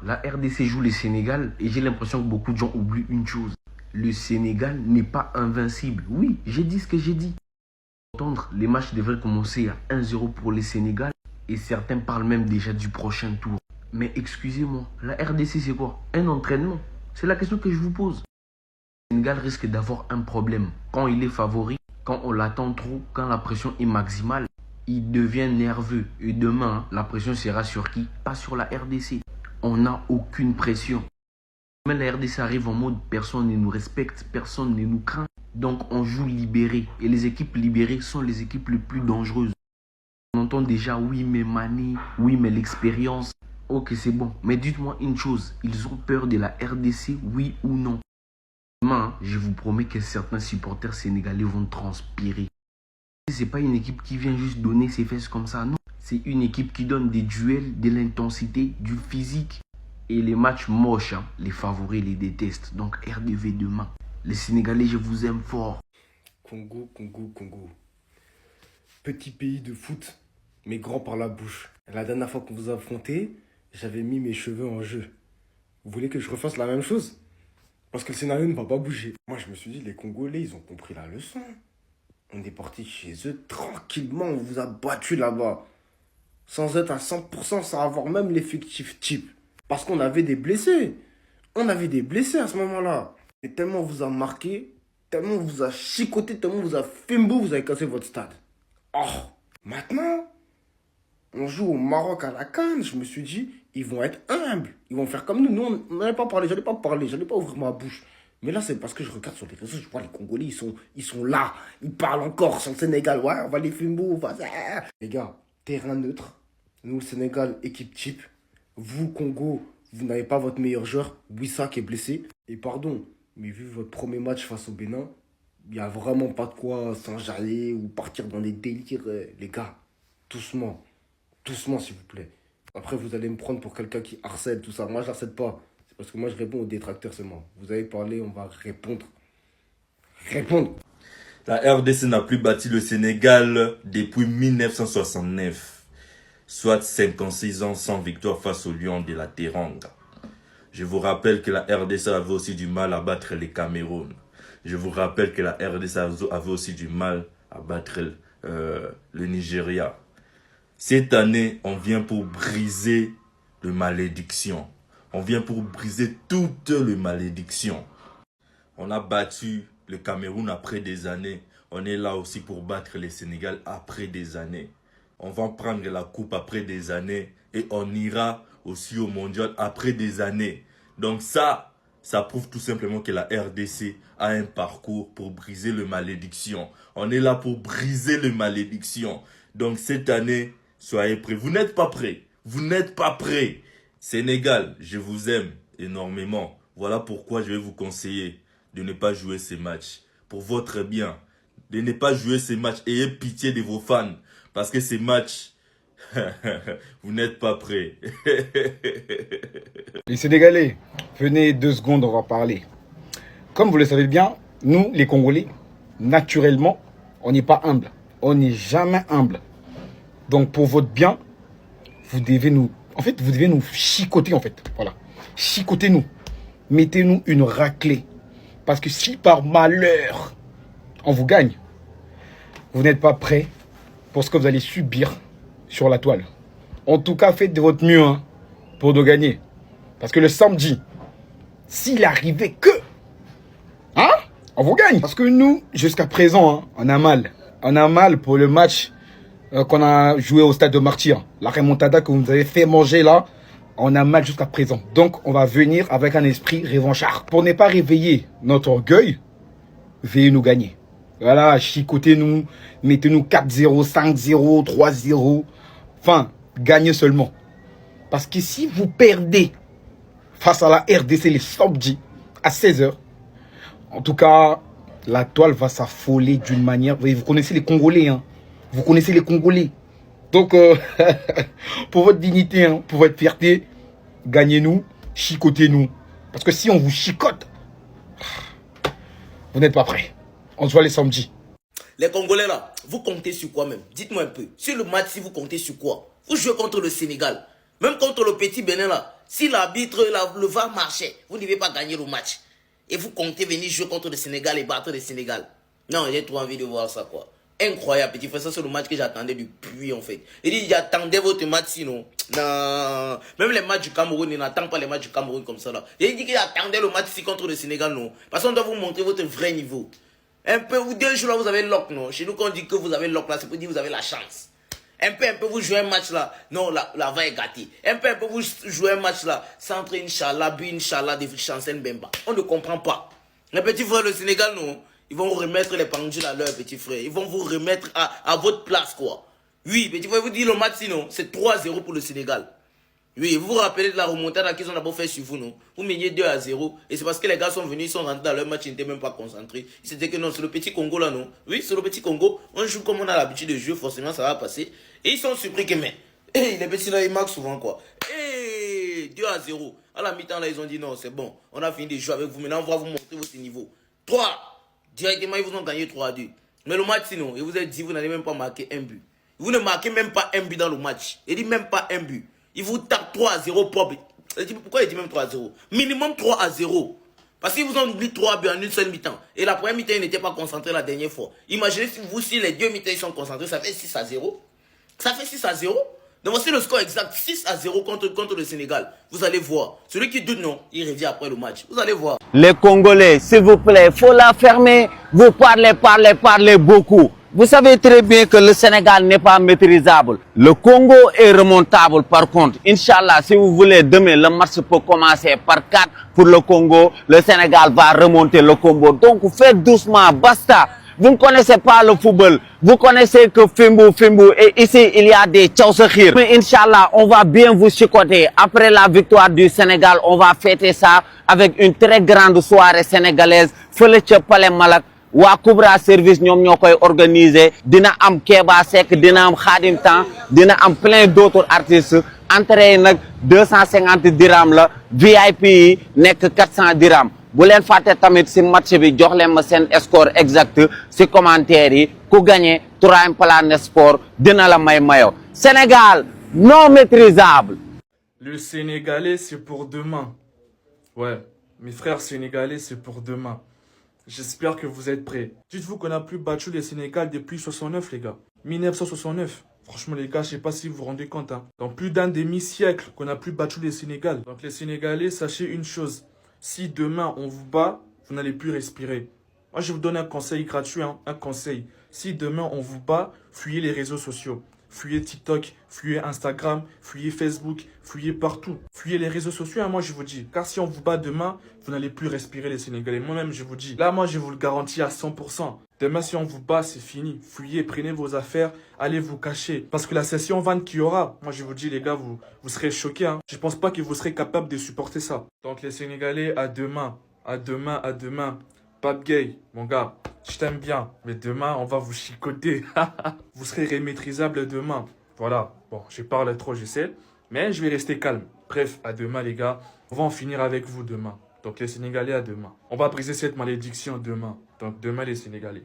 la RDC joue le Sénégal et j'ai l'impression que beaucoup de gens oublient une chose. Le Sénégal n'est pas invincible. Oui, j'ai dit ce que j'ai dit. Les matchs devraient commencer à 1-0 pour le Sénégal et certains parlent même déjà du prochain tour. Mais excusez-moi, la RDC c'est quoi? Un entraînement? C'est la question que je vous pose. Le Sénégal risque d'avoir un problème. Quand il est favori, quand on l'attend trop, quand la pression est maximale, il devient nerveux. Et demain, la pression sera sur qui? Pas sur la RDC. On n'a aucune pression. Mais la RDC arrive en mode personne ne nous respecte, personne ne nous craint. Donc on joue libéré. Et les équipes libérées sont les équipes les plus dangereuses. On entend déjà oui mais Mané, oui mais l'expérience. Ok c'est bon. Mais dites-moi une chose, ils ont peur de la RDC, oui ou non? Demain, je vous promets que certains supporters sénégalais vont transpirer. C'est pas une équipe qui vient juste donner ses fesses comme ça, non. C'est une équipe qui donne des duels, de l'intensité, du physique. Et les matchs moches, hein, les favoris les détestent. Donc RDV demain. Les Sénégalais, je vous aime fort. Congo, Congo, Congo. Petit pays de foot, mais grand par la bouche. La dernière fois qu'on vous a affronté, j'avais mis mes cheveux en jeu. Vous voulez que je refasse la même chose? Parce que le scénario ne va pas bouger. Moi, je me suis dit, les Congolais, ils ont compris la leçon. On est parti chez eux tranquillement, on vous a battu là-bas. Sans être à 100%, sans avoir même l'effectif type. Parce qu'on avait des blessés. On avait des blessés à ce moment-là. Et tellement on vous a marqué, tellement on vous a chicoté, tellement on vous a fimbo, vous avez cassé votre stade. Oh, maintenant, on joue au Maroc à la CAN. Je me suis dit, ils vont être humbles. Ils vont faire comme nous. Nous, on n'allait pas parler, j'allais pas ouvrir ma bouche. Mais là, c'est parce que je regarde sur les réseaux, je vois les Congolais, ils sont là. Ils parlent encore sur le Sénégal. Ouais, on va les fimbo, on va... Les gars, terrain neutre. Nous, le Sénégal, équipe type. Vous, Congo, vous n'avez pas votre meilleur joueur, Wissa qui est blessé. Et pardon, mais vu votre premier match face au Bénin, il n'y a vraiment pas de quoi s'enjailler ou partir dans des délires. Les gars, doucement. Doucement, s'il vous plaît. Après, vous allez me prendre pour quelqu'un qui harcèle, tout ça. Moi, je harcèle pas. C'est parce que moi, je réponds aux détracteurs seulement. Vous avez parlé, on va répondre. Répondre. La RDC n'a plus battu le Sénégal depuis 1969. Soit 56 ans sans victoire face aux Lions de la Teranga. Je vous rappelle que la RDC avait aussi du mal à battre les Cameroun. Je vous rappelle que la RDC avait aussi du mal à battre le Nigeria. Cette année, on vient pour briser les malédictions. On vient pour briser toutes les malédictions. On a battu le Cameroun après des années. On est là aussi pour battre le Sénégal après des années. On va prendre la coupe après des années et on ira aussi au mondial après des années. Donc ça prouve tout simplement que la RDC a un parcours pour briser les malédictions. On est là pour briser les malédictions. Donc cette année, soyez prêts. Vous n'êtes pas prêts. Vous n'êtes pas prêts. Sénégal, je vous aime énormément. Voilà pourquoi je vais vous conseiller de ne pas jouer ces matchs. Pour votre bien. De ne pas jouer ces matchs. Ayez pitié de vos fans. Parce que ces matchs, vous n'êtes pas prêts. Les Sénégalais, venez 2 secondes, on va parler. Comme vous le savez bien, nous, les Congolais, naturellement, on n'est pas humble. On n'est jamais humble. Donc, pour votre bien, vous devez nous... En fait, vous devez nous chicoter, en fait. Voilà. Chicotez-nous. Mettez-nous une raclée. Parce que si par malheur, on vous gagne, vous n'êtes pas prêts pour ce que vous allez subir sur la toile. En tout cas, faites de votre mieux hein, pour nous gagner. Parce que le samedi, s'il arrivait que... Hein, on vous gagne. Parce que nous, jusqu'à présent, hein, on a mal. On a mal pour le match qu'on a joué au stade de Martyr. La remontada que vous nous avez fait manger là, on a mal jusqu'à présent. Donc, on va venir avec un esprit revanchard. Pour ne pas réveiller notre orgueil, veuillez nous gagner. Voilà, chicotez-nous, mettez-nous 4-0, 5-0, 3-0. Enfin, gagnez seulement. Parce que si vous perdez face à la RDC les samedis à 16h, en tout cas, la toile va s'affoler d'une manière... Vous connaissez les Congolais, hein. Vous connaissez les Congolais. Donc, pour votre dignité, hein, pour votre fierté, gagnez-nous, chicotez-nous. Parce que si on vous chicote, vous n'êtes pas prêts. On se voit les samedis. Les Congolais là, vous comptez sur quoi même? Dites-moi un peu. Sur le match, si vous comptez sur quoi? Vous jouez contre le Sénégal. Même contre le petit Bénin là. Si l'arbitre, le VAR marchait, vous ne devez pas gagner le match. Et vous comptez venir jouer contre le Sénégal et battre le Sénégal. Non, j'ai trop envie de voir ça, quoi. Incroyable, petit frère. Ça, c'est le match que j'attendais depuis, en fait. Il dit, j'attendais votre match, sinon. Non. Même les matchs du Cameroun, il n'attend pas les matchs du Cameroun comme ça, là. Il dit qu'il attendait le match ici contre le Sénégal, non. Parce qu'on doit vous montrer votre vrai niveau. Un peu, vous, 2 jours là, vous avez lock, non. Chez nous, quand on dit que vous avez lock, là, c'est pour dire que vous avez la chance. Un peu, vous jouez un match là, non, la va est gâtée. Un peu, vous jouez un match là, centre, Inch'Allah, but, Inch'Allah, des chansons Bemba. On ne comprend pas. Les petits frères, le Sénégal, non, ils vont remettre les pendules à leurs petits frères. Ils vont vous remettre à votre place, quoi. Oui, petit frère, vous dites le match, sinon, c'est 3-0 pour le Sénégal. Oui, vous vous rappelez de la remontada qu'ils ont d'abord fait sur vous, non? Vous meniez 2-0. Et c'est parce que les gars sont venus, ils sont rentrés dans leur match, ils n'étaient même pas concentrés. Ils se disaient que non, c'est le petit Congo là, non? Oui, c'est le petit Congo. On joue comme on a l'habitude de jouer, forcément, ça va passer. Et ils sont surpris que, mais, les petits là, ils marquent souvent, quoi. 2-0. À la mi-temps, là, ils ont dit non, c'est bon. On a fini de jouer avec vous. Maintenant, on va vous montrer votre niveau. 3. Directement, ils vous ont gagné 3-2. Mais le match, sinon, il vous a dit, vous n'allez même pas marquer un but. Vous ne marquez même pas un but dans le match. Il dit même pas un but. Il vous tape 3-0 propre. Pourquoi il dit même 3-0? Minimum 3-0. Parce qu'ils vous ont oublié 3 buts en une seule mi-temps. Et la première mi-temps, ils n'étaient pas concentrés la dernière fois. Imaginez si vous, si les 2 mi-temps, ils sont concentrés, ça fait 6-0. Ça fait 6-0. Donc voici le score exact. 6-0 contre le Sénégal. Vous allez voir. Celui qui doute, non, il revient après le match. Vous allez voir. Les Congolais, s'il vous plaît, faut la fermer. Vous parlez beaucoup. Vous savez très bien que le Sénégal n'est pas maîtrisable. Le Congo est remontable par contre. Inch'Allah, si vous voulez, demain, le match peut commencer par 4 pour le Congo. Le Sénégal va remonter le Congo. Donc, faites doucement, basta. Vous ne connaissez pas le football. Vous connaissez que Fimbu. Et ici, il y a des Tchaousekhir. Mais Inch'Allah, on va bien vous chicoter. Après la victoire du Sénégal, on va fêter ça avec une très grande soirée sénégalaise. Fele Palais Malak. Wa Koubra service ñom ñokoy organiser dina am Keba Seck dina am Khadim Tan dina am plein d'autres artistes entrée nak 250 dirham la VIP yi nek 400 dirham bu len faté tamit ci match bi jox len ma sen score exact ci commentaire yi ku gagner 3 Planet Sport dina la may mayo Sénégal non maîtrisable. Le Sénégalais c'est pour demain. Ouais, mes frères sénégalais c'est pour demain. J'espère que vous êtes prêts. Dites-vous qu'on n'a plus battu les Sénégal depuis 69, les gars. 1969. Franchement, les gars, je sais pas si vous vous rendez compte. Hein. Dans plus d'un demi-siècle qu'on n'a plus battu les Sénégal. Donc les Sénégalais, sachez une chose. Si demain on vous bat, vous n'allez plus respirer. Moi, je vous donne un conseil gratuit, hein, un conseil. Si demain on vous bat, fuyez les réseaux sociaux. Fuyez TikTok, fuyez Instagram, fuyez Facebook, fuyez partout. Fuyez les réseaux sociaux, hein, moi je vous dis. Car si on vous bat demain, vous n'allez plus respirer les Sénégalais. Moi-même, je vous dis. Là, moi, je vous le garantis à 100%. Demain, si on vous bat, c'est fini. Fuyez, prenez vos affaires, allez vous cacher. Parce que la session vente qu'il y aura, moi je vous dis, les gars, vous serez choqués. Hein. Je pense pas que vous serez capable de supporter ça. Donc les Sénégalais, à demain. À demain, à demain. Pape Gay, mon gars, je t'aime bien, mais demain, on va vous chicoter. Vous serez irrémaîtrisable demain. Voilà, bon, je parle trop, je sais, mais je vais rester calme. Bref, à demain, les gars. On va en finir avec vous demain. Donc, les Sénégalais, à demain. On va briser cette malédiction demain. Donc, demain, les Sénégalais.